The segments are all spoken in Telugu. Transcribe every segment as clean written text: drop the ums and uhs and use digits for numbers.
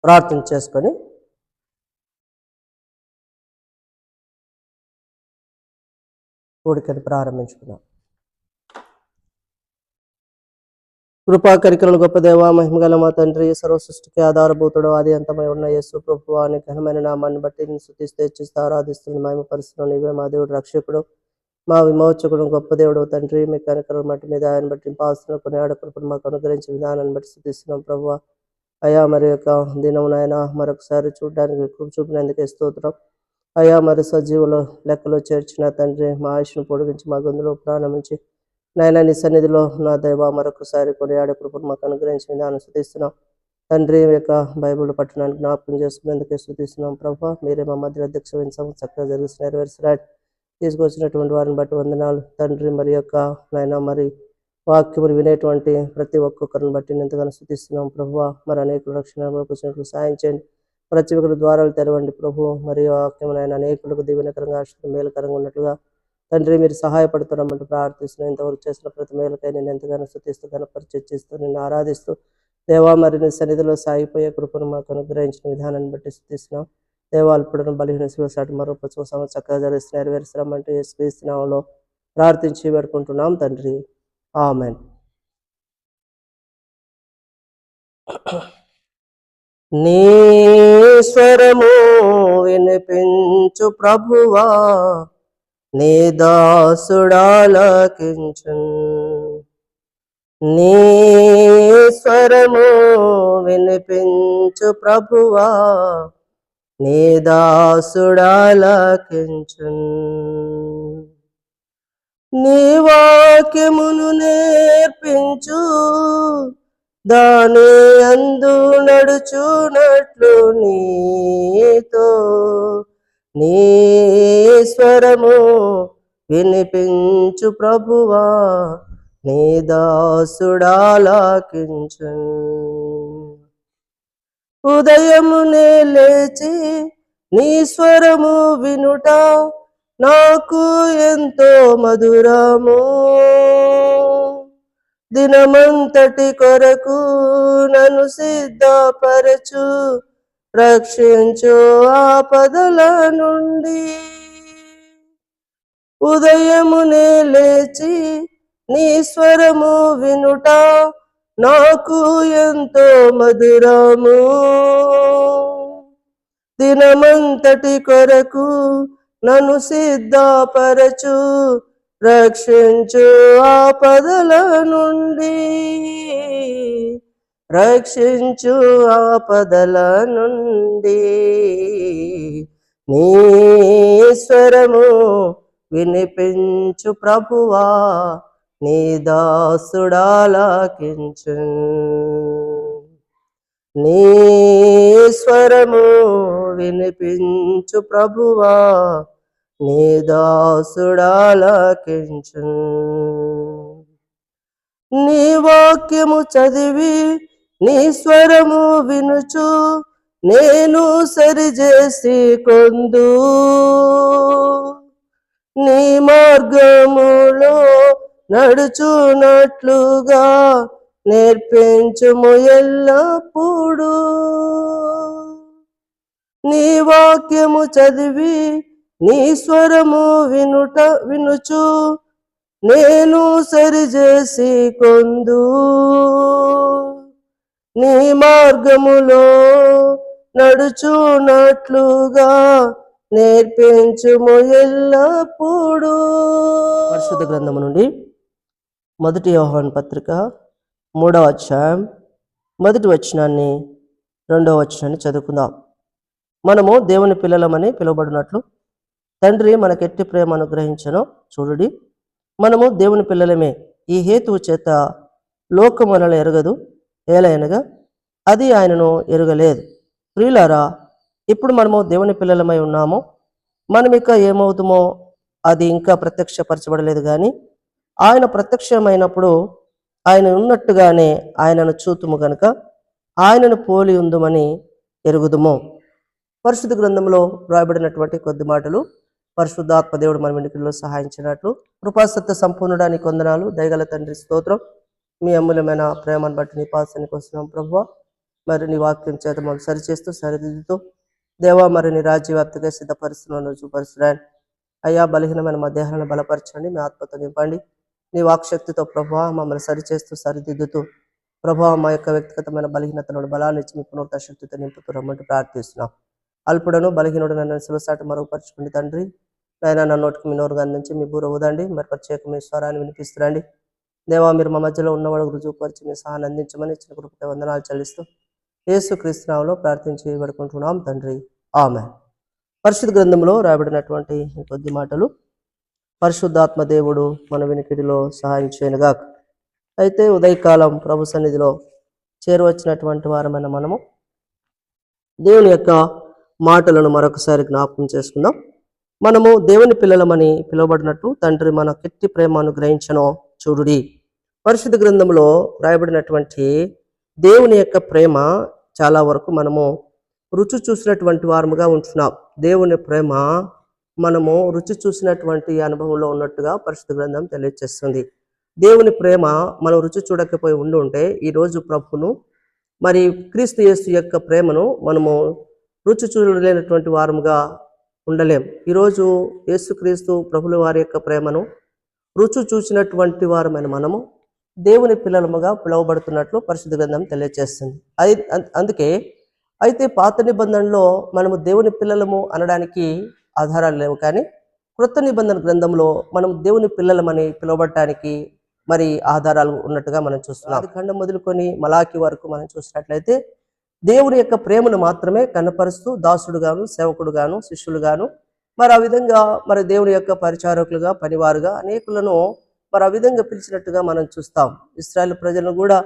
ప్రార్థన చేసుకొని కూడికని ప్రారంభించుకున్నాం. కృపా కరికరలు గొప్ప దేవ, మహిమగల మా తండ్రి, సర్వ సృష్టికి ఆధారభూతుడు, ఆది అంతమై ఉన్న యేసు ప్రభువా, నీ ఘనమైన నామాన్ని బట్టి నేను స్తుతిస్తూ హెచ్చిస్తూ ఆరాధిస్తున్న మహిమపరుస్తున్నాను. నీవే మా దేవుడు, రక్షకుడు, మా విమోచకుడు, గొప్ప దేవుడు తండ్రి. మీ కనికరం మట్టి మీద ఆయన బట్టి పాస్తున్న కొన్ని ఆడకృపను మాకు అనుగ్రహించిన విధానాన్ని బట్టి స్తుతిస్తున్నాం ప్రభువా. అయా మరి యొక్క దినమునైనా మరొకసారి చూడడానికి కృప చూపినందుకే స్తోత్రం. అయా మరి సజీవులు లెక్కలో చేర్చిన తండ్రి, మా ఆయుష్ను పొడిగించి మా గొంతులో ప్రాణం నుంచి నాయన నీ సన్నిధిలో నా దైవ మరొకసారి కొనియాడే కృపను మాకు అనుగ్రహించిన విధానం స్తుతిస్తున్నాం తండ్రి. యొక్క బైబిల్ పట్టణానికి జ్ఞాపకం చేసుకునేందుకే స్తుతిస్తున్నాం ప్రభా. మీరే మా మధ్య అధ్యక్ష వహించాము, చక్కగా జరిగిన నెరవేర్చినాడు. తీసుకొచ్చినటువంటి వారిని బట్టి వందనాలు తండ్రి. మరి యొక్క నాయన మరి వాక్యములు వినేటువంటి ప్రతి ఒక్కొక్కరిని బట్టి ఎంతగానో స్తుతిస్తున్నాం ప్రభువా. మరి అనేకులు రక్షణలోకి వచ్చినట్లు సాయం చేయండి, ప్రతి ఒక్కరి ద్వారాలు తెరవండి ప్రభు. మరి వాక్యమునైనా అనేకులకు దీవెనకరంగా మేలుకరంగా ఉన్నట్లుగా తండ్రి మీరు సహాయపడుతున్నామంటూ ప్రార్థిస్తున్నాను. ఇంతవరకు చేసిన ప్రతి మేలుకై నేను ఎంతగానో స్తుతిస్తూ గణపరిచిస్తూ నిన్ను ఆరాధిస్తూ దేవా మరి నీ సన్నిధిలో సాగిపోయే కృపను మాకు అనుగ్రహించిన విధానాన్ని బట్టి స్తుతిస్తున్నాం దేవా. అల్పుడను బలహీన శివసాటి మరో ప్రతి చక్కగా జరిగిస్తూ నెరవేరుస్తున్నామంటూ యేసుక్రీస్తునామములో ప్రార్థించి వేడుకుంటున్నాం తండ్రి, ఆమేన్. నీ స్వరము వినిపించు ప్రభువా, నీ దాసుడాలకించున్. నీ స్వరము వినిపించు ప్రభువా, నీ దాసుడాలకించున్. నీ వాక్యమును నేర్పించు, దాని అందు నడుచునట్లు నీతో నీ స్వరము వినిపించు ప్రభువా, నీ దాసుడాలకించున్. ఉదయమునే లేచి నీ స్వరము వినుట నాకు ఎంతో మధురము. దినమంతటి కొరకు నన్ను సిద్ధపరచు, రక్షించు ఆపదల నుండి. ఉదయమునే లేచి నీ స్వరము వినుట నాకు ఎంతో మధురము. దినమంతటి కొరకు నన్ను సిద్ధపరచు, రక్షించు ఆపదల నుండి. రక్షించు ఆపదల నుండి. నీ స్వరము వినిపించు ప్రభువా, నీ దాసుడాలకించున్. నీ స్వరము వినిపించు ప్రభువా, నీ దాసుడాలకించున్. నీ వాక్యము చదివి నీ స్వరము వినుచు నేను సరిచేసి కొందు. నీ మార్గములో నడుచునట్లుగా నేర్పించుము ఎల్లప్పుడు. నీ వాక్యము చదివి నీ స్వరము వినుచు నేను సరిచేసి కొందు. నీ మార్గములో నడుచునట్లుగా నేర్పించుము ఎల్లప్పుడు. పరిశుద్ధ గ్రంథము నుండి మొదటి యోహాను పత్రిక 3వ అధ్యాయం 1వ వచనాన్ని 2వ వచనాన్ని చదువుకుందాం. మనము దేవుని పిల్లలమని పిలువబడినట్లు తండ్రి మనకెట్టి ప్రేమ అనుగ్రహించను చూడుడి, మనము దేవుని పిల్లలమే. ఈ హేతువు చేత లోకం మనల్ని ఎరగదు, ఏలయనగా అది ఆయనను ఎరుగలేదు. ప్రియులారా, ఇప్పుడు మనము దేవుని పిల్లలమై ఉన్నాము. మనం ఇక ఏమవుతామో అది ఇంకా ప్రత్యక్షపరచబడలేదు, కానీ ఆయన ప్రత్యక్షమైనప్పుడు ఆయన ఉన్నట్టుగానే ఆయనను చూతుము గనుక ఆయనను పోలి ఉందుమని ఎరుగుదుము. పరిశుద్ధ గ్రంథంలో రాయబడినటువంటి కొద్ది మాటలు పరిశుద్ధాత్మ దేవుడు మన వెనుకల్లో సహాయించినట్లు. కృపాసత్య సంపూర్ణుడానికి వందనాలు. దయగల తండ్రి స్తోత్రం. మీ అమూల్యమైన ప్రేమను బట్టి నీ పాసానికి వస్తున్నాం ప్రభువా. మరి నీ వాక్యం చేత మమ్మల్ని సరిచేస్తూ సరిదిద్దుతూ దేవా మరి నీ రాజ్యవ్యాప్తిగా సిద్ధపరుస్తున్నాను రుజుపరుస్తున్నాను. అయ్యా బలహీనమైన మా దేహాలను బలపరచండి, మీ ఆత్మతో నింపండి. నీ వాక్శక్తితో ప్రభావ మమ్మల్ని సరిచేస్తూ సరిదిద్దుతూ ప్రభావ మా యొక్క వ్యక్తిగతమైన బలహీనతలను బలాన్ని ఇచ్చి మీ పునరుద్ధ శక్తితో నింపుతూ రమ్మంటూ ప్రార్థిస్తున్నాం. అల్పుడను బలహీనుడు నన్ను సులసాటి మరుగుపరచుకోండి తండ్రి. నాయన నా నోటికి మీ నోరుగా నుంచి మీ బూర ఊదండి, మరి ప్రత్యేకమైన స్వరాన్ని వినిపిస్తురండి. దేవా మీరు మా మధ్యలో ఉన్నవాడు రుజువుపరిచి మీ సహాయాన్ని అందించమని ఇచ్చిన కృపకి వందనాలు చెల్లిస్తూ యేసు క్రీస్తు నామములో ప్రార్థించి వేడుకుంటున్నాం తండ్రి, ఆమేన్. పరిశుద్ధ గ్రంథంలో రాయబడినటువంటి కొద్ది మాటలు పరిశుద్ధాత్మ దేవుడు మన వినికిడిలో సహాయం చేయనుగాక. అయితే ఉదయకాలం ప్రభు సన్నిధిలో చేరువచ్చినటువంటి వారమైన మనము దేవుని యొక్క మాటలను మరొకసారి జ్ఞాపకం చేసుకుందాం. మనము దేవుని పిల్లలమని పిలువబడినట్టు తండ్రి మన కెట్టి ప్రేమ అనుగ్రహించను చూడుడి. పరిశుద్ధ గ్రంథంలో రాయబడినటువంటి దేవుని యొక్క ప్రేమ చాలా వరకు మనము రుచి చూసినటువంటి వారముగా ఉంటున్నాం. దేవుని ప్రేమ మనము రుచి చూసినటువంటి అనుభవంలో ఉన్నట్టుగా పరిశుద్ధ గ్రంథం తెలియజేస్తుంది. దేవుని ప్రేమ మనం రుచి చూడకపోయి ఉంటే ఈరోజు ప్రభును మరి క్రీస్తు యేసు యొక్క ప్రేమను మనము రుచి చూడలేనటువంటి వారముగా ఉండలేం. ఈరోజు యేసుక్రీస్తు ప్రభుల వారి యొక్క ప్రేమను రుచి చూసినటువంటి వారమైన మనము దేవుని పిల్లలముగా పిలువబడుతున్నట్లు పరిశుద్ధ గ్రంథం తెలియజేస్తుంది. అందుకే అయితే పాత నిబంధనలో మనము దేవుని పిల్లలము అనడానికి ఆధారాలు లేవు, కానీ క్రొత్త నిబంధన గ్రంథంలో మనం దేవుని పిల్లలమని పిలువబడటానికి మరి ఆధారాలు ఉన్నట్టుగా మనం చూస్తున్నాం. ఆదికాండం మొదలుకొని మలాకి వరకు మనం చూసినట్లయితే దేవుని యొక్క ప్రేమను మాత్రమే కనపరుస్తూ దాసుడుగాను సేవకుడుగాను శిష్యులుగాను మరి ఆ విధంగా మరి దేవుని యొక్క పరిచారకులుగా పనివారుగా అనేకులను మరి ఆ విధంగా పిలిచినట్టుగా మనం చూస్తాం. ఇశ్రాయేలు ప్రజలను కూడా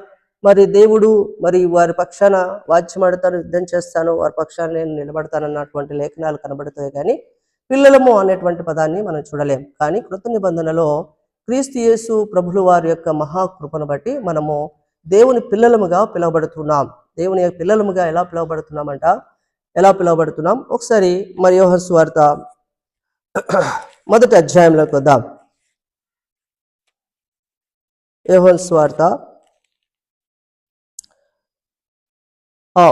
మరి దేవుడు మరి వారి పక్షాన వాద్యమాడతాను, యుద్ధం చేస్తాను, వారి పక్షాన నేను నిలబడతానన్నటువంటి లేఖనాలు కనబడతాయి, కానీ పిల్లలము అనేటువంటి పదాన్ని మనం చూడలేం. కానీ కృత నిబంధనలో క్రీస్తు యేసు ప్రభులు వారి యొక్క మహాకృపను బట్టి మనము దేవుని పిల్లలముగా పిలువబడుతున్నాం. దేవుని పిల్లలముగా ఎలా పిలువబడుతున్నాం ఒకసారి మరి యోహాను సువార్త మొదటి అధ్యాయంలోకి వద్దాం. యోహాను సువార్త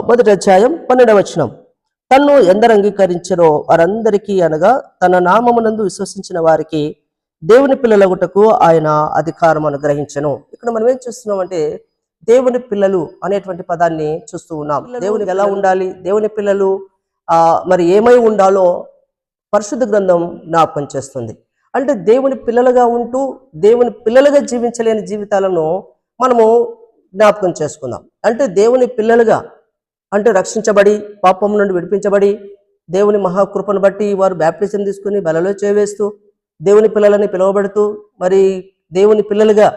మొదటి అధ్యాయం 12వ వచనం. తన్ను ఎందరు అంగీకరించారో వారందరికీ అనగా తన నామమునందు విశ్వసించిన వారికి దేవుని పిల్లలగుటకు ఆయన అధికారం అనుగ్రహించను. ఇక్కడ మనం ఏం చూస్తున్నామంటే దేవుని పిల్లలు అనేటువంటి పదాన్ని చూస్తూ ఉన్నాం. దేవునికి ఎలా ఉండాలి, దేవుని పిల్లలు మరి ఏమై ఉండాలో పరిశుద్ధ గ్రంథం జ్ఞాపకం చేస్తుంది. అంటే దేవుని పిల్లలుగా ఉంటూ దేవుని పిల్లలుగా జీవించలేని జీవితాలను మనము జ్ఞాపకం చేసుకుందాం. అంటే దేవుని పిల్లలుగా అంటే రక్షించబడి పాపం నుండి విడిపించబడి దేవుని మహాకృపను బట్టి వారు బ్యాప్టిజం తీసుకుని బలలో చేవేస్తూ దేవుని పిల్లలని పిలువబడుతూ మరి దేవుని పిల్లలుగా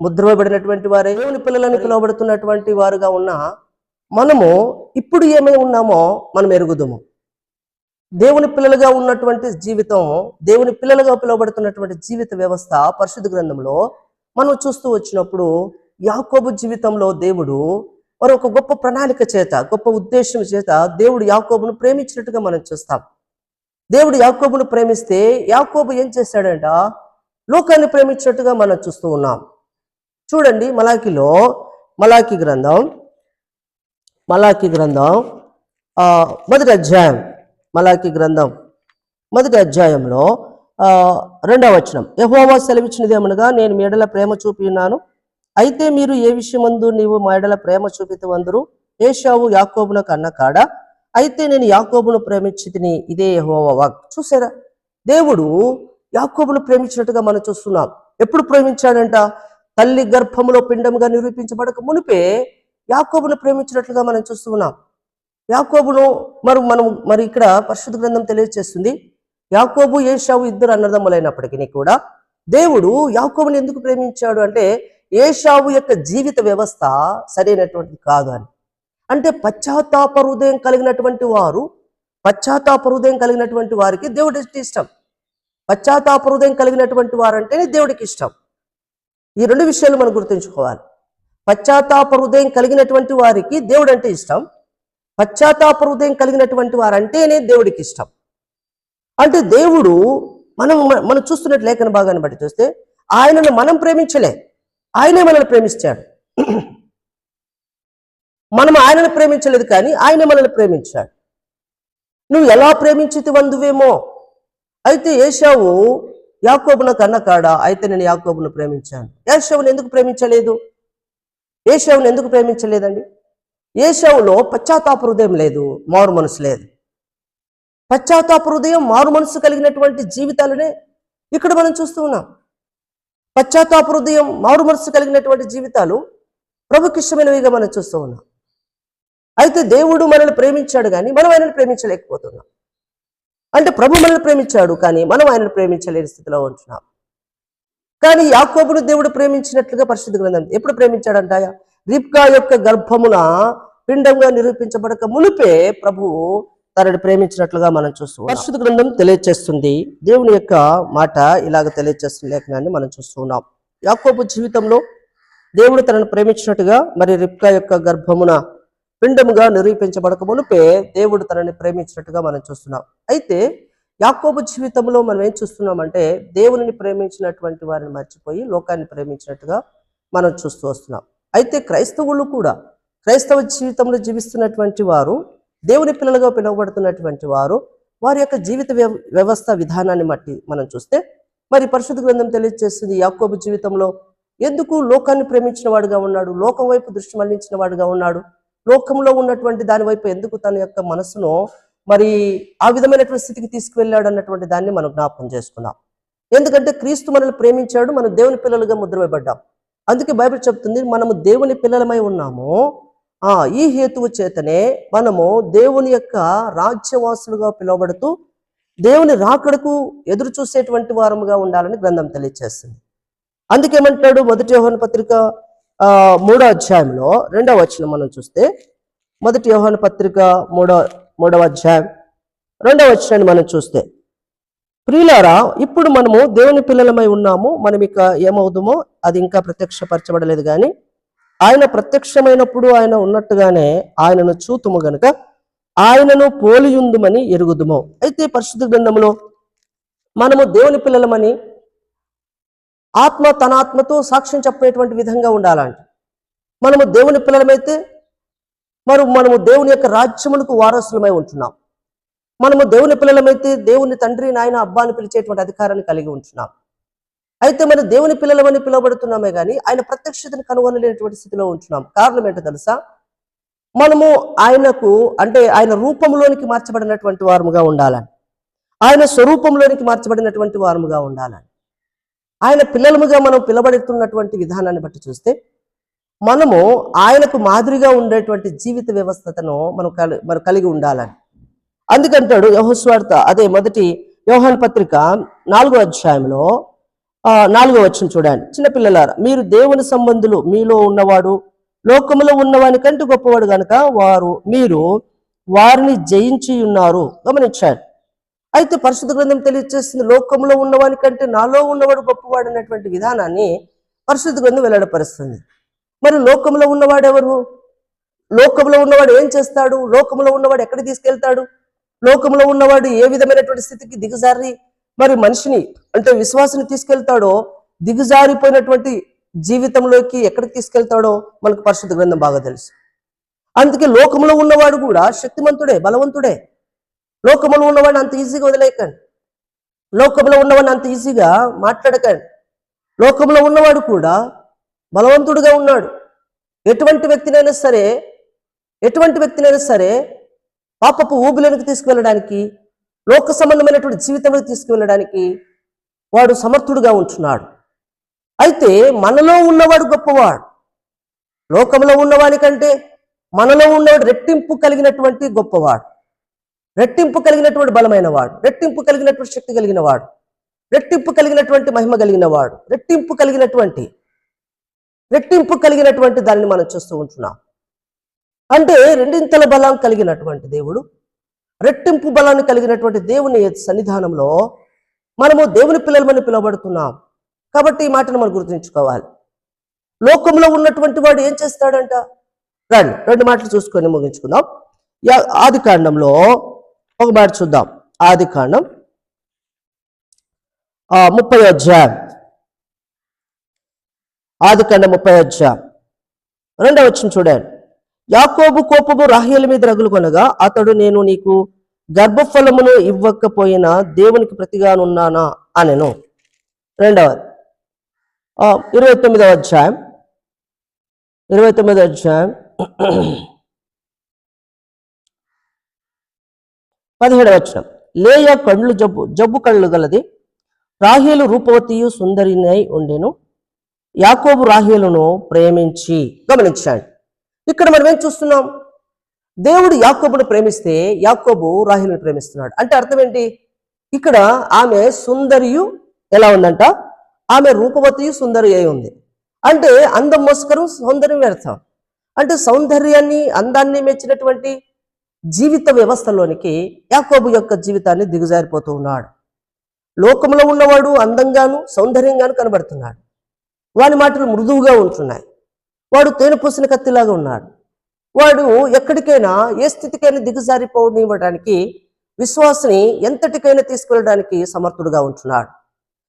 ముద్రపడినటువంటి వారే దేవుని పిల్లలని పిలువబడుతున్నటువంటి వారుగా ఉన్న మనము ఇప్పుడు ఏమై ఉన్నామో మనం ఎరుగుదుము. దేవుని పిల్లలుగా ఉన్నటువంటి జీవితం, దేవుని పిల్లలుగా పిలువబడుతున్నటువంటి జీవిత వ్యవస్థ పరిశుద్ధ గ్రంథంలో మనం చూస్తూ వచ్చినప్పుడు యాకోబు జీవితంలో దేవుడు మరి ఒక గొప్ప ప్రణాళిక చేత, గొప్ప ఉద్దేశం చేత దేవుడు యాకోబును ప్రేమించినట్టుగా మనం చూస్తాం. దేవుడు యాకోబును ప్రేమిస్తే యాకోబు ఏం చేశాడంట, లోకాన్ని ప్రేమించినట్టుగా మనం చూస్తూ ఉన్నాం. చూడండి మలాకి గ్రంథం మొదటి అధ్యాయం, మలాకి గ్రంథం మొదటి అధ్యాయంలో 2వ వచనం. యెహోవా సెలవిచ్చినదేమనగా నేను మీ ఎడల ప్రేమ చూపి ఉన్నాను, అయితే మీరు ఏ విషయమందు నీవు మా ఎడల ప్రేమ చూపితవందరు. ఏశావు యాకోబునకు అన్న కాడ, అయితే నేను యాకోబును ప్రేమించితిని, ఇదే యెహోవా వాక్. చూసారా, దేవుడు యాకోబును ప్రేమించినట్టుగా మనం చూస్తున్నాం. ఎప్పుడు ప్రేమించాడంట? తల్లి గర్భములో పిండంగా నిరూపించబడక మునిపే యాకోబును ప్రేమించినట్లుగా మనం చూస్తున్నాం. యాకోబును మరి ఇక్కడ పరిశుద్ధ గ్రంథం తెలియజేస్తుంది, యాకోబు ఏశావు ఇద్దరు అన్నదమ్ములైనప్పటికీ కూడా దేవుడు యాకోబుని ఎందుకు ప్రేమించాడు అంటే ఏశావు యొక్క జీవిత వ్యవస్థ సరైనటువంటిది కాదు అని. అంటే పశ్చాత్తాప హృదయం కలిగినటువంటి వారికి దేవుడి ఇష్టం. పశ్చాత్తాప హృదయం కలిగినటువంటి వారంటేనే దేవుడికి ఇష్టం. ఈ రెండు విషయాలు మనం గుర్తుంచుకోవాలి. పశ్చాత్తాప హృదయం కలిగినటువంటి వారికి దేవుడు అంటే ఇష్టం, పశ్చాత్తాప హృదయం కలిగినటువంటి వారంటేనే దేవుడికి ఇష్టం. అంటే దేవుడు మనం చూస్తున్నట్టు లేఖన భాగాన్ని బట్టి చూస్తే ఆయనను మనం ప్రేమించలే, ఆయనే మనల్ని ప్రేమించాడు. మనం ఆయనను ప్రేమించలేదు, కానీ ఆయన మనల్ని ప్రేమించాడు. నువ్వు ఎలా ప్రేమించితివందువేమో. అయితే ఏశావు యాకోబును కన్న కాడ, అయితే నేను యాకోబును ప్రేమించాను. ఏశావును ఎందుకు ప్రేమించలేదు? ఏశావును ఎందుకు ప్రేమించలేదండి? ఏశావులో పశ్చాత్తాప హృదయం లేదు, మారు మనసు లేదు. పశ్చాత్తాప హృదయం, మారు మనసు కలిగినటువంటి జీవితాలనే ఇక్కడ మనం చూస్తూ ఉన్నాం. పశ్చాత్తాప హృదయం, మారు మనసు కలిగినటువంటి జీవితాలు ప్రభుకి ఇష్టమైనవిగా మనం చూస్తూ ఉన్నాం. అయితే దేవుడు మనల్ని ప్రేమించాడు, కానీ మనం ఆయనను ప్రేమించలేకపోతున్నాం. అంటే ప్రభు మనల్ని ప్రేమించాడు, కానీ మనం ఆయనను ప్రేమించలేని స్థితిలో ఉంటున్నాం. కానీ యాకోబును దేవుడు ప్రేమించినట్లుగా పరిశుద్ధ గ్రంథం ఎప్పుడు ప్రేమించాడంట? రిబ్కా యొక్క గర్భమున పిండంగా నిరూపించబడక మునిపే ప్రభువు తనని ప్రేమించినట్లుగా మనం చూస్తున్నాం. పరిశుద్ధ గ్రంథం తెలియజేస్తుంది, దేవుని యొక్క మాట ఇలాగ తెలియజేస్తున్న లేఖనాన్ని మనం చూస్తూ ఉన్నాం. యాకోబు జీవితంలో దేవుడు తనను ప్రేమించినట్టుగా, మరి రిబ్కా యొక్క గర్భమున పిండముగా నిరూపించబడక మునిపే దేవుడు తనని ప్రేమించినట్టుగా మనం చూస్తున్నాం. అయితే యాకోబు జీవితంలో మనం ఏం చూస్తున్నామంటే, దేవుని ప్రేమించినటువంటి వారిని మర్చిపోయి లోకాన్ని ప్రేమించినట్టుగా మనం చూస్తూ వస్తున్నాం. అయితే క్రైస్తవులు కూడా, క్రైస్తవ జీవితంలో జీవిస్తున్నటువంటి వారు, దేవుని పిల్లలుగా పిలువబడుతున్నటువంటి వారు, వారి యొక్క జీవిత వ్యవస్థ విధానాన్ని బట్టి మనం చూస్తే, మరి పరిశుద్ధ గ్రంథం తెలియజేస్తుంది యాకోబు జీవితంలో ఎందుకు లోకాన్ని ప్రేమించిన వాడుగా ఉన్నాడు, లోకం వైపు దృష్టి మళ్లించిన వాడుగా ఉన్నాడు, లోకంలో ఉన్నటువంటి దాని వైపు ఎందుకు తన యొక్క మనసును మరి ఆ విధమైనటువంటి స్థితికి తీసుకువెళ్ళాడు అన్నటువంటి దాన్ని మనం జ్ఞాపకం చేసుకున్నాం. ఎందుకంటే క్రీస్తు మనల్ని ప్రేమించాడు, మనం దేవుని పిల్లలుగా ముద్రవేయబడ్డాం. అందుకే బైబిల్ చెప్తుంది, మనము దేవుని పిల్లలమై ఉన్నాము, ఈ హేతువు చేతనే మనము దేవుని యొక్క రాజ్యవాసులుగా పిలువబడుతూ దేవుని రాకడకు ఎదురు చూసేటువంటి వారముగా ఉండాలని గ్రంథం తెలియజేస్తుంది. అందుకేమంటాడు, మొదటి యోహాను పత్రిక 3వ అధ్యాయంలో 2వ వచనం మనం చూస్తే, మొదటి యోహాను పత్రిక 3వ అధ్యాయం 2వ వచనాన్ని మనం చూస్తే, ప్రియులారా ఇప్పుడు మనము దేవుని పిల్లలమై ఉన్నాము, మనం ఇక ఏమవుదుమో అది ఇంకా ప్రత్యక్షపరచబడలేదు, కానీ ఆయన ప్రత్యక్షమైనప్పుడు ఆయన ఉన్నట్టుగానే ఆయనను చూతుము గనుక ఆయనను పోలియుందుమని ఎరుగుదుము. అయితే పరిశుద్ధ గ్రంథంలో మనము దేవుని పిల్లలమని ఆత్మ తన ఆత్మతో సాక్ష్యం చెప్పేటువంటి విధంగా ఉండాలంట. మనము దేవుని పిల్లలమైతే మనము దేవుని యొక్క రాజ్యములకు వారసులమై ఉంటున్నాం. మనము దేవుని పిల్లలమైతే దేవుని తండ్రి నాయన అబ్బా అని పిలిచేటువంటి అధికారాన్ని కలిగి ఉంటున్నాం. అయితే మనం దేవుని పిల్లలమని పిలువబడుతున్నామే కానీ ఆయన ప్రత్యక్షతను కనుగొనలేనటువంటి స్థితిలో ఉంటున్నాం. కారణం ఏంటో తెలుసా? మనము ఆయనకు, అంటే ఆయన రూపంలోనికి మార్చబడినటువంటి వారముగా ఉండాలని, ఆయన స్వరూపంలోనికి మార్చబడినటువంటి వారముగా ఉండాలని, ఆయన పిల్లలముగా మనం పిలబడుతున్నటువంటి విధానాన్ని బట్టి చూస్తే మనము ఆయనకు మాదిరిగా ఉండేటువంటి జీవిత వ్యవస్థను మనం కలిగి ఉండాలని. అందుకంటాడు యోహాను అదే మొదటి యోహాను పత్రిక 4వ అధ్యాయంలో 4వ వచనం చూడండి. చిన్నపిల్లలారా, మీరు దేవుని సంబంధులు, మీలో ఉన్నవాడు లోకములో ఉన్నవాని కంటే గొప్పవాడు గనుక మీరు వారిని జయించి ఉన్నారు. గమనించాడు. అయితే పరిశుద్ధ గ్రంథం తెలియజేస్తుంది, లోకంలో ఉన్నవాని కంటే నాలో ఉన్నవాడు గొప్పవాడు అన్నటువంటి విధానాన్ని పరిశుద్ధ గ్రంథం వెల్లడపరుస్తుంది. మరి లోకంలో ఉన్నవాడు ఎవరు? లోకంలో ఉన్నవాడు ఏం చేస్తాడు? లోకంలో ఉన్నవాడు ఎక్కడికి తీసుకెళ్తాడు? లోకంలో ఉన్నవాడు ఏ విధమైనటువంటి స్థితికి దిగజారి మరి మనిషిని, అంటే విశ్వాసాన్ని తీసుకెళ్తాడో, దిగజారిపోయినటువంటి జీవితంలోకి ఎక్కడికి తీసుకెళ్తాడో మనకు పరిశుద్ధ గ్రంథం బాగా తెలుసు. అందుకే లోకంలో ఉన్నవాడు కూడా శక్తిమంతుడే, బలవంతుడే. లోకంలో ఉన్నవాడిని అంత ఈజీగా వదిలేయకండి. లోకంలో ఉన్నవాడిని అంత ఈజీగా మాట్లాడకండి. లోకంలో ఉన్నవాడు కూడా బలవంతుడుగా ఉన్నాడు. ఎటువంటి వ్యక్తినైనా సరే పాపపు ఊబిలోనికి తీసుకువెళ్ళడానికి, లోక సంబంధమైనటువంటి జీవితంలోకి తీసుకువెళ్ళడానికి వాడు సమర్థుడుగా ఉంటున్నాడు. అయితే మనలో ఉన్నవాడు గొప్పవాడు. లోకంలో ఉన్నవాని కంటే మనలో ఉన్నవాడు రెట్టింపు కలిగినటువంటి గొప్పవాడు, రెట్టింపు కలిగినటువంటి బలమైన వాడు, రెట్టింపు కలిగినటువంటి శక్తి కలిగిన వాడు, రెట్టింపు కలిగినటువంటి మహిమ కలిగిన వాడు, రెట్టింపు కలిగినటువంటి దానిని మనం చూస్తూ ఉంటున్నాం. అంటే రెండింతల బలం కలిగినటువంటి దేవుడు, రెట్టింపు బలాన్ని కలిగినటువంటి దేవుని సన్నిధానంలో మనము దేవుని పిల్లలమని పిలువబడుతున్నాం. కాబట్టి ఈ మాటను మనం గుర్తుంచుకోవాలి. లోకంలో ఉన్నటువంటి వాడు ఏం చేస్తాడంట? రండి 2 మాటలు చూసుకొని ముగించుకుందాం. ఆది కాండంలో ఒక మాట చూద్దాం. ఆది కాండం 30వ అధ్యాయం, ఆది కాండం 30వ అధ్యాయం 2వ వచనం చూడండి. యాకోబు కోపము రాహేలు మీద రగులుకొనగా అతడు, నేను నీకు గర్భఫలమును ఇవ్వకపోయినా దేవునికి ప్రతిగానున్నానా అనెను. రెండవది 29వ అధ్యాయం 17వ వచనం. లేయా కళ్ళు జబ్బు కళ్ళు గలది, రాహేలు రూపవతియు సుందరినై ఉండెను, యాకోబు రాహేలును ప్రేమించి. గమనించండి, ఇక్కడ మనం ఏం చూస్తున్నాం? దేవుడు యాకోబును ప్రేమిస్తే యాకోబు రాహేలును ప్రేమిస్తున్నాడు. అంటే అర్థం ఏంటి? ఇక్కడ ఆమె సుందరియు ఎలా ఉందంట? ఆమె రూపవతియు సుందరి అయి ఉంది. అంటే అందం మోసకరం, సౌందర్యం వ్యర్థం. అంటే సౌందర్యాన్ని, అందాన్ని మెచ్చినటువంటి జీవిత వ్యవస్థలోనికి యాకోబు యొక్క జీవితాన్ని దిగజారిపోతూ ఉన్నాడు. లోకంలో ఉన్నవాడు అందంగాను సౌందర్యంగాను కనబడుతున్నాడు. వాని మాటలు మృదువుగా ఉంటున్నాయి. వాడు తేనె పూసిన కత్తిలాగా ఉన్నాడు. వాడు ఎక్కడికైనా ఏ స్థితికైనా దిగజారిపోనివ్వడానికి, విశ్వాసని ఎంతటికైనా తీసుకెళ్ళడానికి సమర్థుడుగా ఉంటున్నాడు.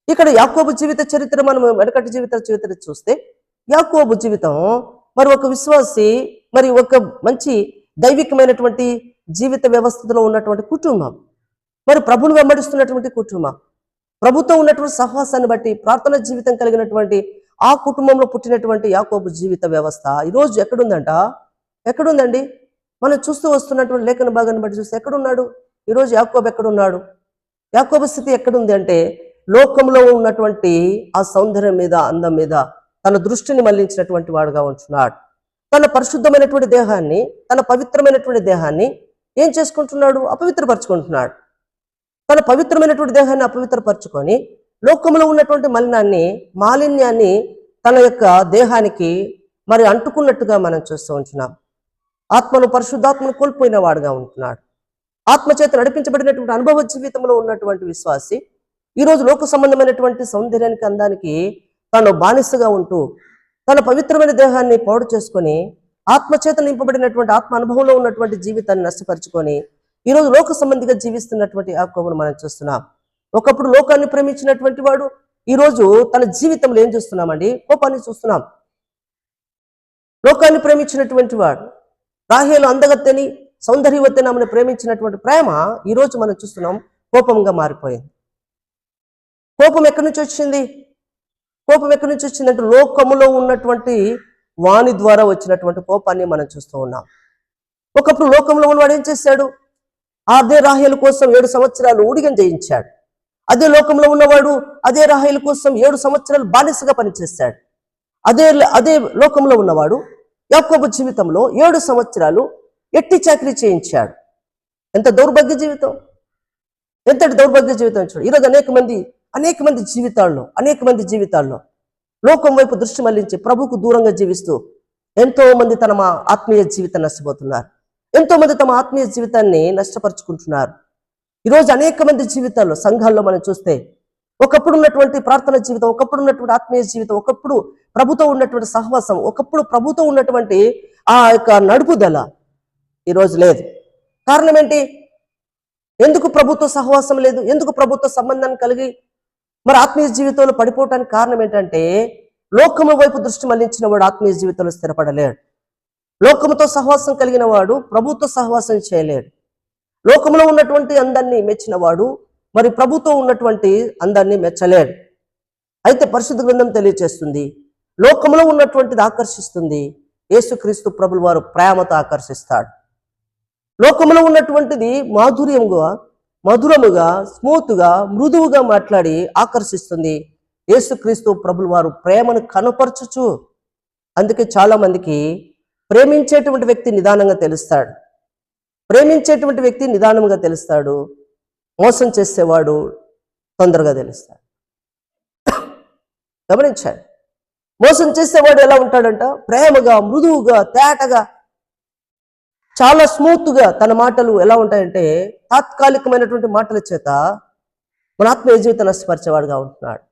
ఇక్కడ యాకోబు జీవిత చరిత్ర, మనం వెనకటి చరిత్ర చూస్తే యాకోబు జీవితం మరి ఒక విశ్వాసి, మరి ఒక మంచి దైవికమైనటువంటి జీవిత వ్యవస్థలో ఉన్నటువంటి కుటుంబం, మరి ప్రభుని వెంబడిస్తున్నటువంటి కుటుంబం, ప్రభుతో ఉన్నటువంటి సహవాసాన్ని బట్టి ప్రార్థన జీవితం కలిగినటువంటి ఆ కుటుంబంలో పుట్టినటువంటి యాకోబు జీవిత వ్యవస్థ ఈరోజు ఎక్కడుందండి? మనం చూస్తూ వస్తున్నటువంటి లేఖన భాగాన్ని బట్టి చూస్తే ఎక్కడున్నాడు ఈరోజు యాకోబు? ఎక్కడున్నాడు? యాకోబు స్థితి ఎక్కడుంది అంటే, లోకంలో ఉన్నటువంటి ఆ సౌందర్యం మీద, అందం మీద తన దృష్టిని మళ్లించినటువంటి వాడుగా ఉంటున్నాడు. తన పరిశుద్ధమైనటువంటి దేహాన్ని, తన పవిత్రమైనటువంటి దేహాన్ని ఏం చేసుకుంటున్నాడు? అపవిత్రపరచుకుంటున్నాడు. తన పవిత్రమైనటువంటి దేహాన్ని అపవిత్రపరచుకొని లోకంలో ఉన్నటువంటి మాలిన్యాన్ని తన యొక్క దేహానికి మరి అంటుకున్నట్టుగా మనం చూస్తూ ఉంటున్నాం. ఆత్మను, పరిశుద్ధాత్మను కోల్పోయిన వాడుగా ఉంటున్నాడు. ఆత్మచేత నడిపించబడినటువంటి అనుభవ జీవితంలో ఉన్నటువంటి విశ్వాసి ఈరోజు లోక సంబంధమైనటువంటి సౌందర్యానికి, అందానికి తాను బానిసగా ఉంటూ తన పవిత్రమైన దేహాన్ని పాడు చేసుకొని ఆత్మచేత నింపబడినటువంటి ఆత్మ అనుభవంలో ఉన్నటువంటి జీవితాన్ని నష్టపరుచుకొని ఈరోజు లోక సంబంధిగా జీవిస్తున్నటువంటి యాకోబును మనం చూస్తున్నాం. ఒకప్పుడు లోకాన్ని ప్రేమించినటువంటి వాడు ఈరోజు తన జీవితంలో ఏం చూస్తున్నామండి? కోపాన్ని చూస్తున్నాం. లోకాన్ని ప్రేమించినటువంటి వాడు, రాహేలు అందగత్తెని, సౌందర్యవతిని ఆమెను ప్రేమించినటువంటి ప్రేమ ఈరోజు మనం చూస్తున్నాం కోపంగా మారిపోయింది. కోపం ఎక్కడి నుంచి వచ్చింది? కోపం ఎక్కడి నుంచి వచ్చిందంటే లోకములో ఉన్నటువంటి వాణి ద్వారా వచ్చినటువంటి కోపాన్ని మనం చూస్తూ ఉన్నాం. ఒకప్పుడు లోకంలో ఉన్నవాడు ఏం చేశాడు? అదే రాహేలు కోసం 7 సంవత్సరాలు ఊడిగం చేయించాడు. అదే లోకంలో ఉన్నవాడు అదే రాహేలు కోసం 7 సంవత్సరాలు బానిసగా పనిచేశాడు. అదే లోకంలో ఉన్నవాడు యాకోబు జీవితంలో 7 సంవత్సరాలు ఎట్టి చాకరీ చేయించాడు. ఎంత దౌర్భాగ్య జీవితం! ఎంతటి దౌర్భాగ్య జీవితం ఇచ్చాడు. ఈరోజు అనేక మంది జీవితాల్లో లోకం వైపు దృష్టి మళ్లించి ప్రభుకు దూరంగా జీవిస్తూ ఎంతో మంది తమ ఆత్మీయ జీవితాన్ని నష్టపోతున్నారు. ఎంతో మంది తమ ఆత్మీయ జీవితాన్ని నష్టపరుచుకుంటున్నారు. ఈరోజు అనేక మంది జీవితాల్లో, సంఘాల్లో మనం చూస్తే ఒకప్పుడు ఉన్నటువంటి ప్రార్థన జీవితం, ఒకప్పుడు ఉన్నటువంటి ఆత్మీయ జీవితం, ఒకప్పుడు ప్రభుతో ఉన్నటువంటి సహవాసం, ఒకప్పుడు ప్రభుతో ఉన్నటువంటి ఆ యొక్క నడుపుదల ఈరోజు లేదు. కారణం ఏంటి? ఎందుకు ప్రభుత్వ సహవాసం లేదు? ఎందుకు ప్రభుత్వ సంబంధాన్ని కలిగి మరి ఆత్మీయ జీవితంలో పడిపోవటానికి కారణం ఏంటంటే, లోకము వైపు దృష్టి మళ్లించిన వాడు ఆత్మీయ జీవితంలో స్థిరపడలేడు. లోకముతో సహవాసం కలిగిన వాడు ప్రభుత్వ సహవాసం చేయలేడు. లోకంలో ఉన్నటువంటి అందాన్ని మెచ్చిన వాడు మరి ప్రభుతో ఉన్నటువంటి అందాన్ని మెచ్చలేడు. అయితే పరిశుద్ధ గ్రంథం తెలియచేస్తుంది, లోకంలో ఉన్నటువంటిది ఆకర్షిస్తుంది, యేసుక్రీస్తు ప్రభుల వారు ప్రేమతో ఆకర్షిస్తాడు. లోకంలో ఉన్నటువంటిది మధురముగా, స్మూత్గా, మృదువుగా మాట్లాడి ఆకర్షిస్తుంది. యేసుక్రీస్తు ప్రభుల వారు ప్రేమను కనపరచుచు. అందుకే చాలా మందికి ప్రేమించేటువంటి వ్యక్తి నిదానంగా తెలుస్తాడు, మోసం చేసేవాడు తొందరగా తెలుస్తాడు. గమనించాడు. మోసం చేసేవాడు ఎలా ఉంటాడంట? ప్రేమగా, మృదువుగా, తేటగా, చాలా స్మూత్గా తన మాటలు ఎలా ఉంటాయంటే తాత్కాలికమైనటువంటి మాటల చేత మన ఆత్మీయ జీవితం నష్టపరిచేవాడుగా ఉంటున్నాడు.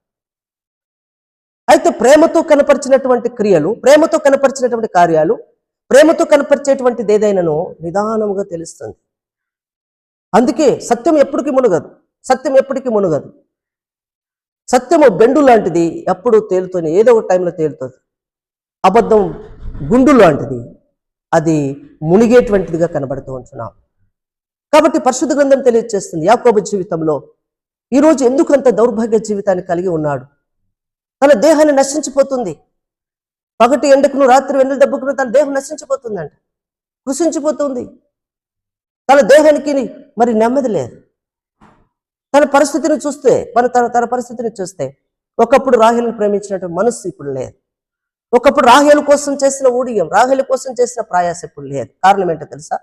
అయితే ప్రేమతో కనపరిచినటువంటి క్రియలు, ప్రేమతో కనపరిచినటువంటి కార్యాలు, ప్రేమతో కనపరిచేటువంటిది ఏదైనానో నిదానముగా తెలుస్తుంది. అందుకే సత్యం ఎప్పటికీ మునగదు. సత్యము బెండు లాంటిది, ఎప్పుడు తేలుతూనే, ఏదో ఒక టైంలో తేలుతుంది. అబద్ధం గుండు లాంటిది, అది మునిగేటువంటిదిగా కనబడుతూ ఉంటున్నాం. కాబట్టి పరిశుద్ధ గ్రంథం తెలియజేస్తుంది యాకోబు జీవితంలో ఈరోజు ఎందుకు అంత దౌర్భాగ్య జీవితాన్ని కలిగి ఉన్నాడు. తన దేహాన్ని నశించిపోతుంది. పగటి ఎండకును రాత్రి వెన్నెల దెబ్బకును తన దేహం నశించిపోతుందంట, కృషించిపోతుంది. తన దేహానికి మరి నెమ్మది లేదు. తన పరిస్థితిని చూస్తే తన పరిస్థితిని చూస్తే ఒకప్పుడు రాహేలును ప్రేమించినట్టు మనస్సు ఇప్పుడు లేదు. ఒకప్పుడు రాహేలు కోసం చేసిన ఊడియం, రాహేలు కోసం చేసిన ప్రయాస ఇప్పుడు లేదు. కారణం ఏంటో తెలుసా?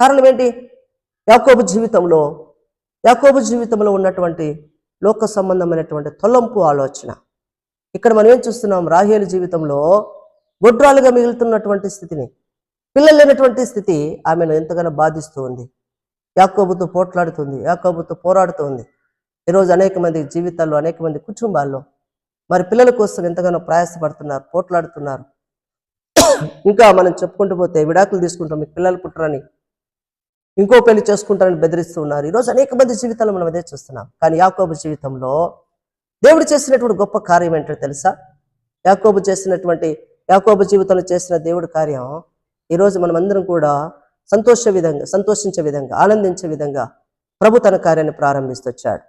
కారణం ఏంటి? యాకోబు జీవితంలో ఉన్నటువంటి లోక సంబంధమైనటువంటి తొలంపు ఆలోచన. ఇక్కడ మనం ఏం చూస్తున్నాం? రాహేలు జీవితంలో గొడ్రాలుగా మిగులుతున్నటువంటి స్థితిని, పిల్లలు లేనటువంటి స్థితి ఆమెను ఎంతగానో బాధిస్తూ ఉంది. యాకోబుతో పోట్లాడుతుంది, యాకోబుతో పోరాడుతుంది. ఈరోజు అనేక మంది జీవితాల్లో, అనేక మంది కుటుంబాల్లో మరి పిల్లల కోసం ఎంతగానో ప్రయాసపడుతున్నారు, పోట్లాడుతున్నారు. ఇంకా మనం చెప్పుకుంటూ పోతే విడాకులు తీసుకుంటాం, మీకు పిల్లలు పుట్టరని, ఇంకో పెళ్లి చేసుకుంటారని బెదిరిస్తూ ఉన్నారు. ఈరోజు అనేక మంది జీవితాల్లో మనం అదే చూస్తున్నాం. కానీ యాకోబు జీవితంలో దేవుడు చేసినటువంటి గొప్ప కార్యం ఏంటో తెలుసా? యాకోబు జీవితంలో చేసిన దేవుడి కార్యం ఈరోజు మనం అందరం కూడా సంతోషించే విధంగా, ఆనందించే విధంగా ప్రభు తన కార్యాన్ని ప్రారంభిస్తూ వచ్చాడు.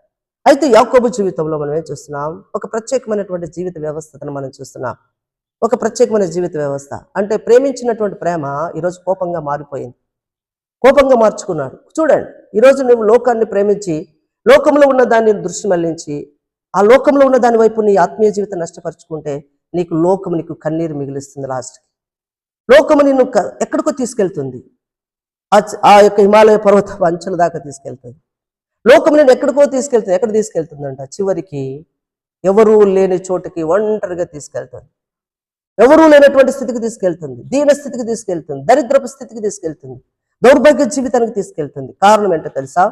అయితే యాకోబు జీవితంలో మనం ఏం చూస్తున్నాం? ఒక ప్రత్యేకమైనటువంటి జీవిత వ్యవస్థను మనం చూస్తున్నాం. ఒక ప్రత్యేకమైన జీవిత వ్యవస్థ అంటే ప్రేమించినటువంటి ప్రేమ ఈరోజు కోపంగా మారిపోయింది, కోపంగా మార్చుకున్నాడు. చూడండి, ఈరోజు నువ్వు లోకాన్ని ప్రేమించి లోకంలో ఉన్న దాన్ని దృష్టి మళ్లించి ఆ లోకంలో ఉన్న దాని వైపు నీ ఆత్మీయ జీవితం నష్టపరుచుకుంటే నీకు కన్నీరు మిగిలిస్తుంది. లాస్ట్కి లోకము నిన్ను ఎక్కడికో తీసుకెళ్తుంది. ఆ యొక్క హిమాలయ పర్వత అంచుల దాకా తీసుకెళ్తుంది. లోకము నేను ఎక్కడికో తీసుకెళ్తుంది. ఎక్కడ తీసుకెళ్తుందంట? చివరికి ఎవరూ లేని చోటుకి ఒంటరిగా తీసుకెళ్తుంది. ఎవరూ లేనటువంటి స్థితికి తీసుకెళ్తుంది, దీన స్థితికి తీసుకెళ్తుంది, దరిద్రపు స్థితికి తీసుకెళ్తుంది, దౌర్భాగ్య జీవితానికి తీసుకెళ్తుంది. కారణం ఏంటో తెలుసా?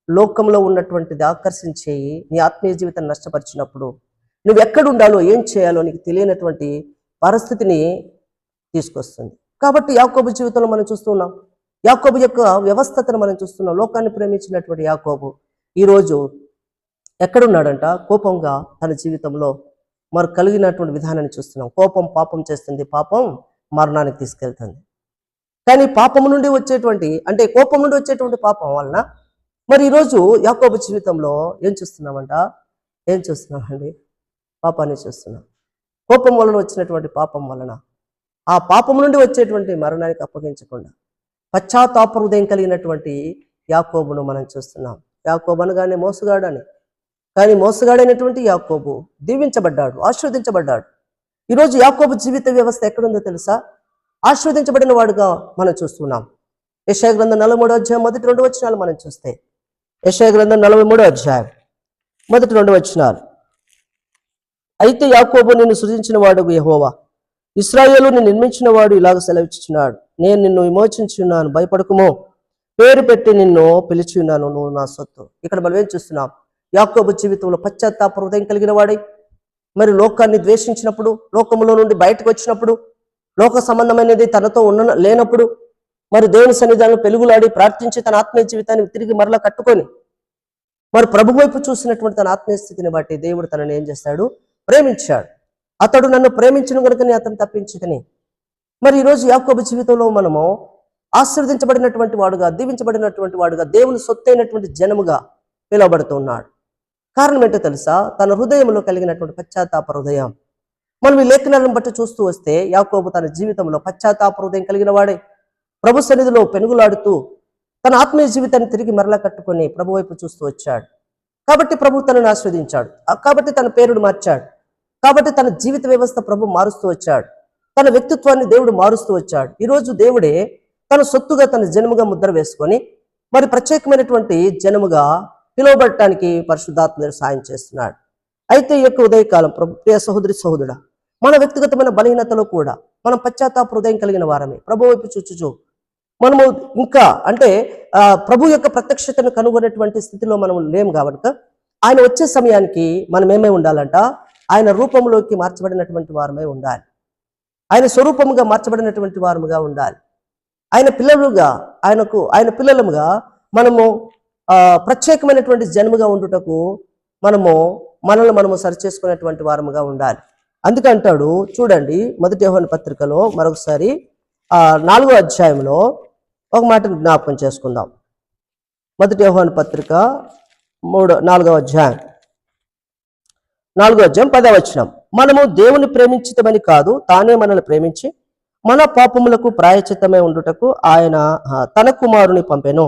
లోకంలో ఉన్నటువంటిది ఆకర్షించేయి నీ ఆత్మీయ జీవితాన్ని నష్టపరిచినప్పుడు నువ్వు ఎక్కడ ఉండాలో, ఏం చేయాలో నీకు తెలియనటువంటి పరిస్థితిని తీసుకొస్తుంది. కాబట్టి యాకోబు జీవితంలో మనం చూస్తున్నాం, యాకోబు యొక్క వ్యవస్థను మనం చూస్తున్నాం. లోకాన్ని ప్రేమించినటువంటి యాకోబు ఈరోజు ఎక్కడున్నాడంట? కోపంగా తన జీవితంలో మరి కలిగినటువంటి విధానాన్ని చూస్తున్నాం. కోపం పాపం చేస్తుంది, పాపం మరణానికి తీసుకెళ్తుంది. కానీ కోపం నుండి వచ్చేటువంటి పాపం వలన మరి ఈరోజు యాకోబు జీవితంలో ఏం చూస్తున్నామండి? పాపాన్ని చూస్తున్నాం. కోపం వలన వచ్చినటువంటి పాపం వలన ఆ పాపం నుండి వచ్చేటువంటి మరణానికి అప్పగించకుండా పశ్చాత్తాప హృదయం కలిగినటువంటి యాకోబును మనం చూస్తున్నాం. యాకోబు అనగానే మోసగాడని, కానీ మోసగాడైనటువంటి యాకోబు దీవించబడ్డాడు, ఆశీర్వదించబడ్డాడు. ఈరోజు యాకోబు జీవిత వ్యవస్థ ఎక్కడుందో తెలుసా? ఆశీర్వదించబడిన వాడుగా మనం చూస్తున్నాం. యెషయా గ్రంథం 43వ అధ్యాయం మొదటి 2 వచనాలు మనం చూస్తే, యెషయా గ్రంథం 43వ అధ్యాయం మొదటి 2 వచనాలు. అయితే యాకోబు నిన్ను సృజించిన వాడు యెహోవా, ఇశ్రాయేలు నిన్ను నిర్మించిన వాడు ఇలాగ సెలవిచ్చుచున్నాడు, నేను నిన్ను విమోచించున్నాను, భయపడకుమో, పేరు పెట్టి నిన్ను పిలిచి ఉన్నాను, నువ్వు నా సొత్తు. ఇక్కడ మనం ఏం చూస్తున్నాం? యాకోబు జీవితంలో పశ్చాత్తాప హృదయం కలిగిన వాడై మరి లోకాన్ని ద్వేషించినప్పుడు, లోకంలో నుండి బయటకు వచ్చినప్పుడు, లోక సంబంధమైనది తనతో లేనప్పుడు మరి దేవుని సన్నిధానంలో పెలుగులాడి ప్రార్థించి తన ఆత్మీయ జీవితాన్ని తిరిగి మరలా కట్టుకొని మరి ప్రభు వైపు చూసినటువంటి తన ఆత్మీయ స్థితిని బట్టి దేవుడు తనని ఏం చేస్తాడు? ప్రేమించాడు. అతడు నన్ను ప్రేమించిన కనుకనే అతను తప్పించుదని. మరి ఈరోజు యాకోబు జీవితంలో మనము ఆశీర్వదించబడినటువంటి వాడుగా, దీవించబడినటువంటి వాడుగా, దేవుని సొత్తైనటువంటి జనముగా పిలువబడుతున్నాడు. కారణం ఏంటో తెలుసా? తన హృదయంలో కలిగినటువంటి పశ్చాత్తాప హృదయం. మనం ఈ లేఖనాలను బట్టి చూస్తూ వస్తే యాకోబు తన జీవితంలో పశ్చాత్తాప హృదయం కలిగిన వాడే ప్రభు సన్నిధిలో పెనుగులాడుతూ తన ఆత్మీయ జీవితాన్ని తిరిగి మరలా కట్టుకొని ప్రభు వైపు చూస్తూ వచ్చాడు. కాబట్టి ప్రభు తనను ఆస్వాదించాడు, కాబట్టి తన పేరును మార్చాడు, కాబట్టి తన జీవిత వ్యవస్థ ప్రభు మారుస్తూ వచ్చాడు, తన వ్యక్తిత్వాన్ని దేవుడు మారుస్తూ వచ్చాడు. ఈరోజు దేవుడే తన సొత్తుగా తన జనముగా ముద్ర వేసుకొని మరి ప్రత్యేకమైనటువంటి జనముగా పిలువబడటానికి పరిశుద్ధాత్మ సాయం చేస్తున్నాడు. అయితే ఈ యొక్క ఉదయకాలం ప్రియ సహోదరుడా, మన వ్యక్తిగతమైన బలహీనతలో కూడా మనం పశ్చాత్తాప హృదయం కలిగిన వారమే ప్రభు వైపు చూచుచు మనము ఇంకా అంటే ప్రభు యొక్క ప్రత్యక్షతను కనుగొనేటువంటి స్థితిలో మనం లేము. కాబట్టి ఆయన వచ్చే సమయానికి మనం ఏమై ఉండాలంట? ఆయన రూపంలోకి మార్చబడినటువంటి వారమై ఉండాలి, ఆయన స్వరూపముగా మార్చబడినటువంటి వారముగా ఉండాలి. ఆయన పిల్లలుగా మనము ప్రత్యేకమైనటువంటి జన్మగా ఉండుటకు మనము సరిచేసుకునేటువంటి వారముగా ఉండాలి. అందుకంటాడు చూడండి, 1 యోహాను పత్రికలో మరొకసారి 4వ అధ్యాయంలో ఒక మాటను జ్ఞాపకం చేసుకుందాం. 1 యోహాను పత్రిక 4వ అధ్యాయం 10వ వచనం. మనము దేవుని ప్రేమించితమని కాదు, తానే మనల్ని ప్రేమించి మన పాపములకు ప్రాయచిత్తమై ఉండుటకు ఆయన తన కుమారుని పంపెను.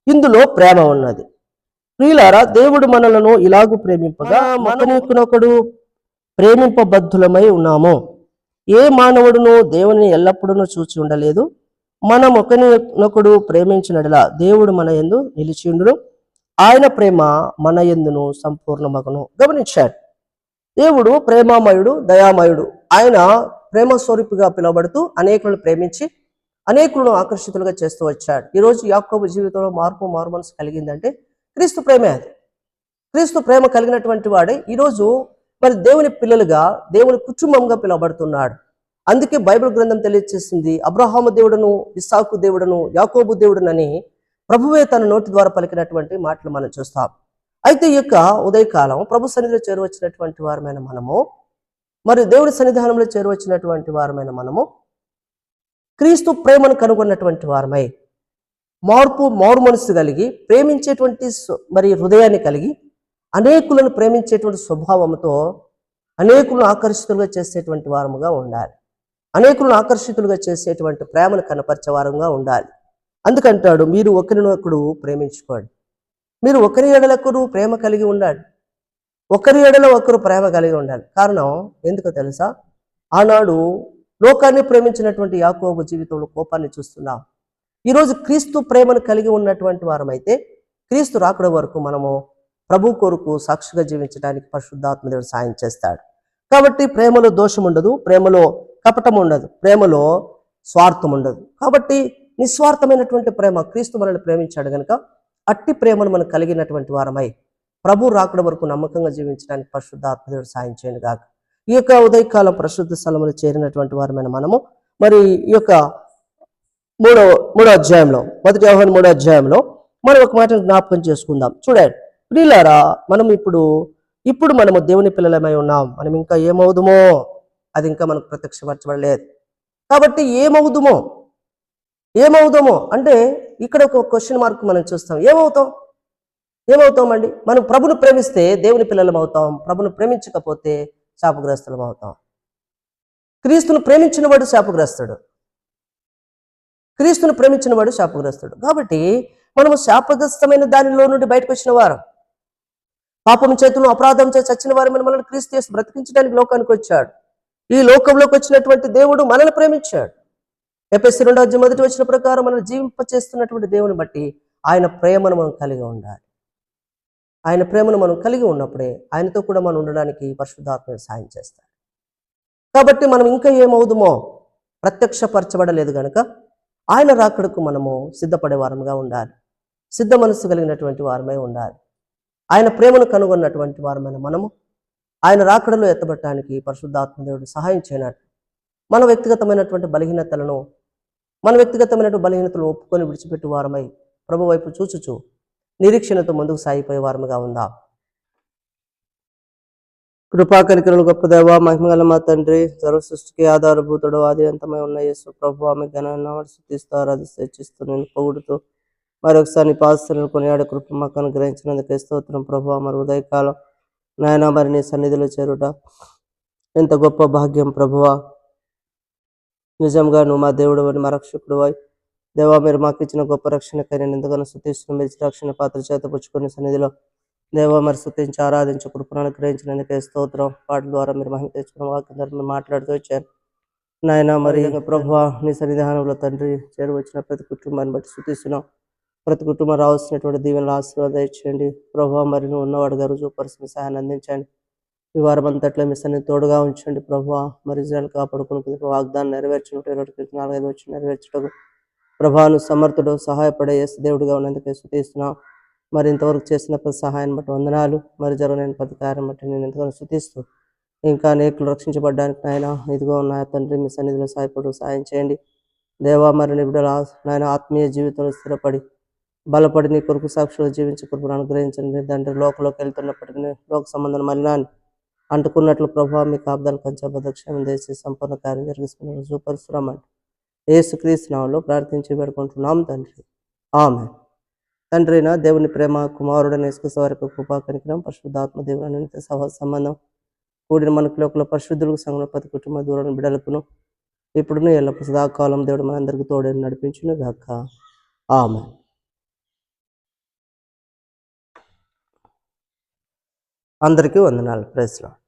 ఇందులో ప్రేమ ఉన్నది. ప్రియులారా, దేవుడు మనలను ఇలాగూ ప్రేమింపగా ఒకరినొకడు ప్రేమింపబద్ధులమై ఉన్నాము. ఏ మానవుడును దేవుని ఎల్లప్పుడూ చూచి ఉండలేదు. మనం ఒకరినొకడు ప్రేమించినట్లా దేవుడు మన యందు నిలిచియుండును, ఆయన ప్రేమ మన యందును సంపూర్ణమగును. గమనించాడు, దేవుడు ప్రేమామయుడు, దయామయుడు. ఆయన ప్రేమ స్వరూపిగా పిలువబడుతూ అనేకులను ప్రేమించి అనేకులను ఆకర్షితులుగా చేస్తూ వచ్చాడు. ఈరోజు యాకోబు జీవితంలో మారు మనసు కలిగిందంటే క్రీస్తు ప్రేమే. అది క్రీస్తు ప్రేమ కలిగినటువంటి వాడే ఈరోజు మరి దేవుని పిల్లలుగా, దేవుని కుటుంబంగా పిలువబడుతున్నాడు. అందుకే బైబిల్ గ్రంథం తెలియజేసింది, అబ్రహాము దేవుడును, ఇస్సాకు దేవుడును, యాకోబు దేవుడునని ప్రభువే తన నోటి ద్వారా పలికినటువంటి మాటలు మనం చూస్తాం. అయితే ఈ యొక్క ఉదయకాలం ప్రభు సన్నిధిలో చేరువచ్చినటువంటి వారమైన మనము, మరి దేవుడి సన్నిధానంలో చేరువచ్చినటువంటి వారమైన మనము క్రీస్తు ప్రేమను కనుగొన్నటువంటి వారమై మారు మనసు కలిగి ప్రేమించేటువంటి మరి హృదయాన్ని కలిగి అనేకులను ప్రేమించేటువంటి స్వభావంతో అనేకులను ఆకర్షితులుగా చేసేటువంటి వారముగా ఉండాలి. అనేకులను ఆకర్షితులుగా చేసేటువంటి ప్రేమను కనపరిచే వారంగా ఉండాలి. అందుకంటాడు, మీరు ఒకరినొకడు ప్రేమించుకోండి. మీరు ఒకరి ఎడలొకరు ప్రేమ కలిగి ఉండాలి. ఒకరి ఎడల ఒకరు ప్రేమ కలిగి ఉండాలి. కారణం ఎందుకో తెలుసా? ఆనాడు లోకాన్ని ప్రేమించినటువంటి యాకోబు జీవితంలో కోపాన్ని చూస్తున్నాం. ఈరోజు క్రీస్తు ప్రేమను కలిగి ఉన్నటువంటి వారమైతే క్రీస్తు రాకడ వరకు మనము ప్రభు కొరకు సాక్షిగా జీవించడానికి పరిశుద్ధాత్మ దేవుడు సాయం చేస్తాడు. కాబట్టి ప్రేమలో దోషం ఉండదు, ప్రేమలో కపటం ఉండదు, ప్రేమలో స్వార్థం ఉండదు. కాబట్టి నిస్వార్థమైనటువంటి ప్రేమ, క్రీస్తు మనల్ని ప్రేమించాడు కనుక అట్టి ప్రేమను మనం కలిగినటువంటి వారమై ప్రభు రాకడ వరకు నమ్మకంగా జీవించడానికి పరిశుద్ధాత్మ దేవుడు సాయం చేయండి గాక. ఈ యొక్క ఉదయకాలం పరిశుద్ధ స్థలములో చేరినటువంటి వారమైన మనము మరి ఈ యొక్క మూడో అధ్యాయంలో 1 యోహాను 3వ అధ్యాయంలో మనం ఒక మాటను జ్ఞాపకం చేసుకుందాం. చూడండి ప్రియులారా, మనం ఇప్పుడు మనము దేవుని పిల్లలమై ఉన్నాం. మనం ఇంకా ఏమవుదుమో అది ఇంకా మనకు ప్రత్యక్షపరచబడలేదు. కాబట్టి ఏమవుదామో అంటే ఇక్కడ ఒక క్వశ్చన్ మార్క్ మనం చూస్తాం. ఏమవుతామండి? మనం ప్రభును ప్రేమిస్తే దేవుని పిల్లలం అవుతాం, ప్రభును ప్రేమించకపోతే శాపగ్రస్తులం అవుతాం. క్రీస్తును ప్రేమించిన వాడు శాపగ్రస్తుడు. కాబట్టి మనము శాపగ్రస్తమైన దానిలో నుండి బయటకు వచ్చిన వారం, పాపం చేతులు అపరాధం చేసి చచ్చిన వారు మనల్ని క్రీస్తు చేసి బ్రతికించడానికి లోకానికి వచ్చాడు. ఈ లోకంలోకి వచ్చినటువంటి దేవుడు మనల్ని ప్రేమించాడు. ఎఫెసీ 2:1 వచ్చిన ప్రకారం మనల్ని జీవింపచేస్తున్నటువంటి దేవుని బట్టి ఆయన ప్రేమను మనం కలిగి ఉండాలి. ఆయన ప్రేమను మనం కలిగి ఉన్నప్పుడే ఆయనతో కూడా మనం ఉండడానికి పరిశుద్ధాత్మ సాయం చేస్తాడు. కాబట్టి మనం ఇంకా ఏమవుదుమో ప్రత్యక్షపరచబడలేదు కనుక ఆయన రాకడకు మనము సిద్ధపడే వారముగా ఉండాలి. సిద్ధ మనస్సు కలిగినటువంటి వారమై ఉండాలి. ఆయన ప్రేమను కనుగొన్నటువంటి వారమైన మనము ఆయన రాకడలో ఎత్తబడటానికి పరిశుద్ధాత్మ దేవుడు సహాయం చేయనట్టు మన వ్యక్తిగతమైనటువంటి బలహీనతలు ఒప్పుకొని విడిచిపెట్టు వారమై ప్రభు వైపు చూచుచు నిరీక్షణతో ముందుకు సాగిపోయే వారముగా ఉందా. కృపా కనికరములు గొప్ప దేవ, మహిమగల మా తండ్రి, సర్వ సృష్టికి ఆధారభూతుడు, ఆది అంతమై ఉన్న యేసు ప్రభు, ఆమె ఘనాన్ని స్తుతిస్తూ ఆరాధిస్తూ హెచ్చిస్తూ నేను పొగుడుతూ మరొకసారి నీ పాదస్థులను కొనియాడే కృప మాకు అనుగ్రహించినందుకే స్తోత్రం ప్రభు. మరి ఉదయకాలం నాయన మరి నీ సన్నిధిలో చేరుట ఎంత గొప్ప భాగ్యం ప్రభువా. నిజంగా నువ్వు మా దేవుడు అని, మా రక్షకుడు అయి దేవా, మీరు మాకు ఇచ్చిన గొప్ప రక్షణకై నేను ఎంతగానో స్తుతిస్తున్నాను. మీరు రక్షణ పాత్ర చేత పుచ్చుకునే సన్నిధిలో దేవా మరి స్తుతించి ఆరాధించి కృపను అనుగ్రహించినందుకే స్తోత్రం. పాటల ద్వారా మీరు మహిమ తెచ్చుకున్న వాక్యం ద్వారా మీరు మాట్లాడుతూ వచ్చారు నాయన. మరి ప్రభువా, నీ సన్నిధానంలో తండ్రి చేరువచ్చిన ప్రతి కుటుంబాన్ని బట్టి స్తుతిస్తున్నాం. ప్రతి కుటుంబం రావాల్సినటువంటి దీవెనలు ఆశీర్వాదం ఇచ్చేయండి ప్రభువా. మరి నువ్వు ఉన్నవాడుగా రుజువుపరిచిన సహాయాన్ని అందించండి. ఈ వారం అంతట్లో మీ సన్నిధి తోడుగా ఉంచండి ప్రభువా. మరి ఇజ్రాయెల్ కాపాడుకుని వాగ్దానం నెరవేర్చినట్టు 4 వచ్చి నెరవేర్చటకు ప్రభాను సమర్థుడు సహాయపడే యేసు దేవుడిగా ఉన్నందుకే స్తుతిస్తున్నాం. మరి ఇంతవరకు చేసిన ప్రతి సహాయాన్ని బట్టి వందనాలు. మరి జరగలేని ప్రతి కార్యం బట్టి నేను ఎంతగానో స్తుతిస్తూ ఇంకా అనేకులు రక్షించబడ్డానికి నాయన ఇదిగో ఉన్న తండ్రి మీ సన్నిధిలో సాయం చేయండి దేవా. మరి నీ బిడ్డల నాయన ఆత్మీయ జీవితంలో స్థిరపడి బలపడి నీ కొరకు సాక్షులు జీవించి కృపను అనుగ్రహించండి. తండ్రి లోకంలోకి వెళ్తున్నప్పటికీ లోక సంబంధం మలినాన్ని అంటుకున్నట్లు ప్రభావ మీ కాపుదల కంచబద్ధ క్షేమం చేసి సంపూర్ణ కార్యం జరిగిస్తున్నారు. సూపరిశ్రమండి యేసుక్రీస్తు నామములో ప్రార్థించి వేడుకుంటున్నాం తండ్రి, ఆమేన్. తండ్రి అయిన దేవుని ప్రేమ, కుమారుడైన యేసుక్రీస్తు వారి యొక్క కృపా కనికరం, పరిశుద్ధాత్మ దేవుని నిత్య సంబంధం కూడిన మనకు లోకల పరిశుద్ధులకు, సంఘంలో ప్రతి కుటుంబ దూరం బిడ్డలకును ఇప్పుడును ఎల్లప్పుడు సదాకాలం దేవుడు మనందరికీ తోడే నడిపించును గాక, ఆమేన్. అందరికీ వందనాలు. Praise lord.